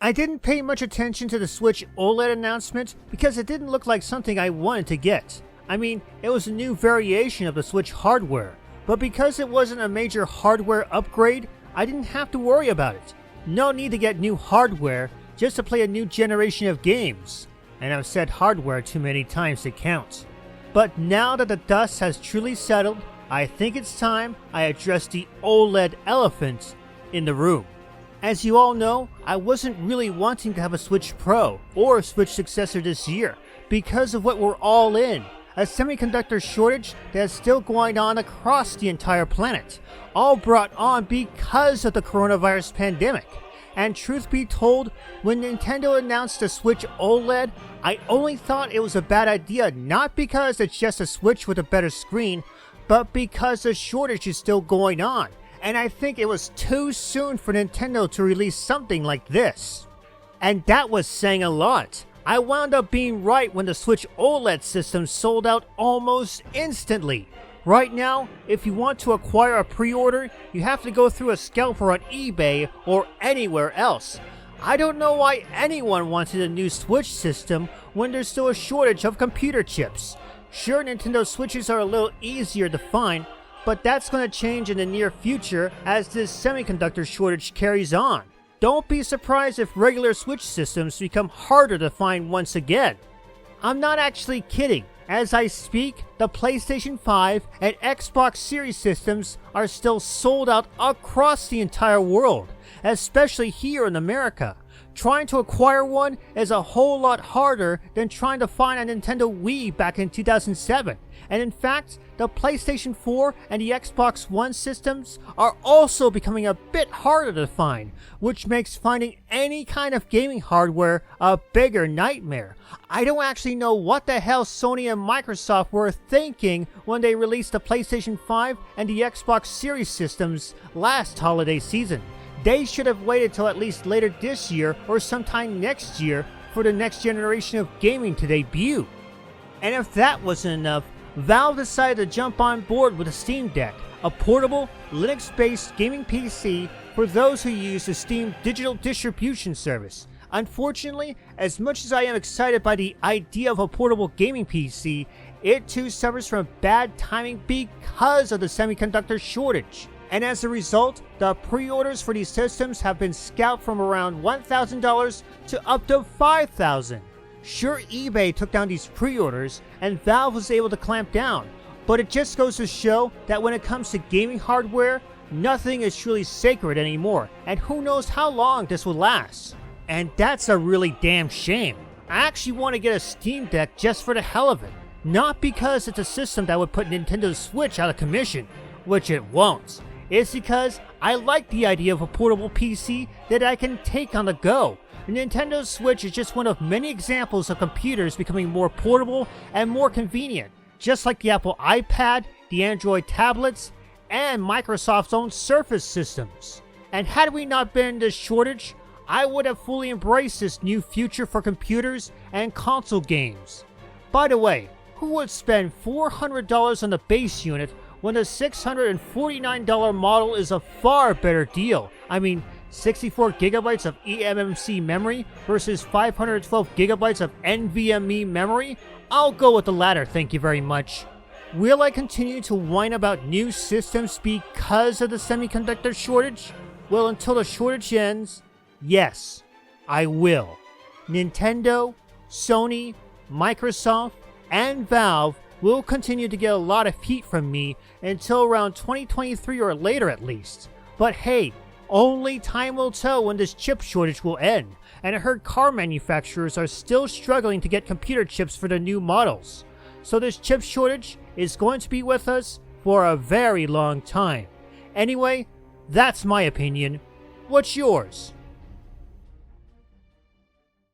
I didn't pay much attention to the Switch OLED announcement because it didn't look like something I wanted to get. I mean, it was a new variation of the Switch hardware, but because it wasn't a major hardware upgrade, I didn't have to worry about it. No need to get new hardware just to play a new generation of games. And I've said hardware too many times to count. But now that the dust has truly settled, I think it's time I address the OLED elephant in the room. As you all know, I wasn't really wanting to have a Switch Pro or a Switch successor this year because of what we're all in, a semiconductor shortage that is still going on across the entire planet, all brought on because of the coronavirus pandemic. And truth be told, when Nintendo announced the Switch OLED, I only thought it was a bad idea not because it's just a Switch with a better screen, but because the shortage is still going on. And I think it was too soon for Nintendo to release something like this. And that was saying a lot. I wound up being right when the Switch OLED system sold out almost instantly. Right now, if you want to acquire a pre-order, you have to go through a scalper on eBay or anywhere else. I don't know why anyone wanted a new Switch system when there's still a shortage of computer chips. Sure, Nintendo Switches are a little easier to find, but that's going to change in the near future as this semiconductor shortage carries on. Don't be surprised if regular Switch systems become harder to find once again. I'm not actually kidding. As I speak, the PlayStation 5 and Xbox Series systems are still sold out across the entire world, especially here in America. Trying to acquire one is a whole lot harder than trying to find a Nintendo Wii back in 2007. And in fact, the PlayStation 4 and the Xbox One systems are also becoming a bit harder to find, which makes finding any kind of gaming hardware a bigger nightmare. I don't actually know what the hell Sony and Microsoft were thinking when they released the PlayStation 5 and the Xbox Series systems last holiday season. They should have waited till at least later this year or sometime next year for the next generation of gaming to debut. And if that wasn't enough, Valve decided to jump on board with the Steam Deck, a portable, Linux-based gaming PC for those who use the Steam digital distribution service. Unfortunately, as much as I am excited by the idea of a portable gaming PC, it too suffers from bad timing because of the semiconductor shortage. And as a result, the pre-orders for these systems have been scalped from around $1,000 to up to $5,000. Sure, eBay took down these pre-orders and Valve was able to clamp down, but it just goes to show that when it comes to gaming hardware, nothing is truly sacred anymore, and who knows how long this will last. And that's a really damn shame. I actually want to get a Steam Deck just for the hell of it, not because it's a system that would put Nintendo Switch out of commission, which it won't. It's because I like the idea of a portable PC that I can take on the go. The Nintendo Switch is just one of many examples of computers becoming more portable and more convenient, just like the Apple iPad, the Android tablets, and Microsoft's own Surface systems. And had we not been in this shortage, I would have fully embraced this new future for computers and console games. By the way, who would spend $400 on the base unit when the $649 model is a far better deal? I mean, 64 gigabytes of eMMC memory versus 512 gigabytes of NVMe memory? I'll go with the latter, thank you very much. Will I continue to whine about new systems because of the semiconductor shortage? Well, until the shortage ends, yes, I will. Nintendo, Sony, Microsoft, and Valve will continue to get a lot of heat from me until around 2023 or later at least. But hey, only time will tell when this chip shortage will end, and I heard car manufacturers are still struggling to get computer chips for their new models. So this chip shortage is going to be with us for a very long time. Anyway, that's my opinion. What's yours?